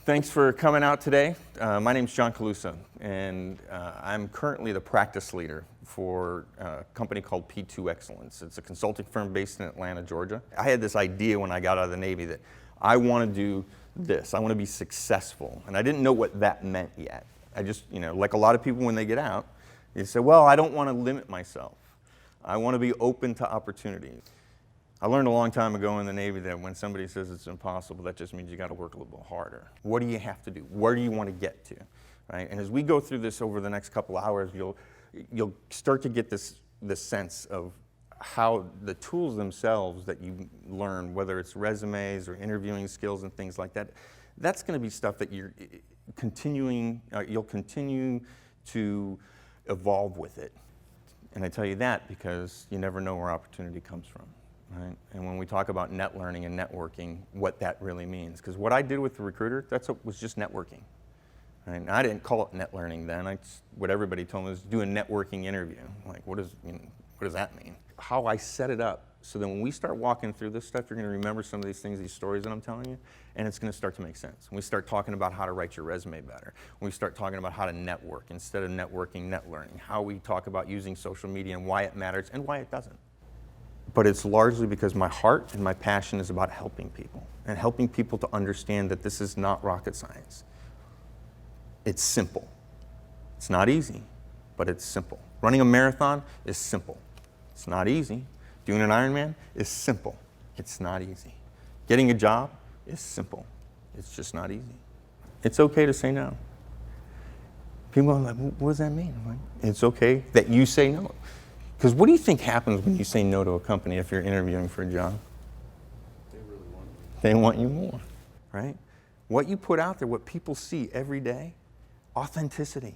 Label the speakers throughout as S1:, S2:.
S1: Thanks for coming out today. My name's John Kalusa, and I'm currently the practice leader for a company called P2 Excellence. It's a consulting firm based in Atlanta, Georgia. I had this idea when I got out of the Navy that I want to do this. I want to be successful, and I didn't know what that meant yet. I just, like a lot of people when they get out, they say, well, I don't want to limit myself. I want to be open to opportunities. I learned a long time ago in the Navy that when somebody says it's impossible, that just means you got to work a little bit harder. What do you have to do? Where do you want to get to? Right? And as we go through this over the next couple hours, you'll start to get this sense of how the tools themselves that you learn, whether it's resumes or interviewing skills and things like that, that's going to be stuff that you'll continue to evolve with it. And I tell you that because you never know where opportunity comes from. Right? And when we talk about net learning and networking, what that really means. Because what I did with the recruiter, was just networking. Right? And I didn't call it net learning then. What everybody told me was do a networking interview. Like, what does that mean? How I set it up so that when we start walking through this stuff, you're going to remember some of these things, these stories that I'm telling you, and it's going to start to make sense. When we start talking about how to write your resume better, when we start talking about how to network instead of networking, net learning, how we talk about using social media and why it matters and why it doesn't. But it's largely because my heart and my passion is about helping people and helping people to understand that this is not rocket science. It's simple. It's not easy, but it's simple. Running a marathon is simple. It's not easy. Doing an Ironman is simple. It's not easy. Getting a job is simple. It's just not easy. It's okay to say no. People are like, what does that mean? I'm like, it's okay that you say no. Because what do you think happens when you say no to a company if you're interviewing for a job?
S2: They really want you.
S1: They want you more, right? What you put out there, what people see every day, authenticity.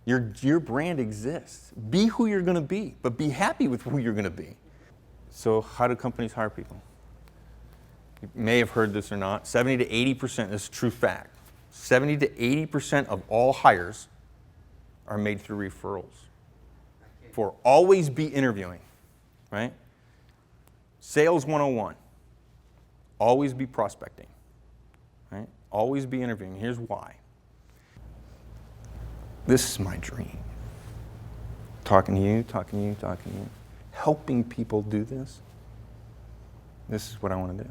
S1: Your brand exists. Be who you're going to be, but be happy with who you're going to be. So how do companies hire people? You may have heard this or not. 70 to 80%, this is a true fact. 70 to 80% of all hires are made through referrals. For always be interviewing, right? Sales 101, always be prospecting, right? Always be interviewing. Here's why. This is my dream. Talking to you, helping people do this. This is what I want to do.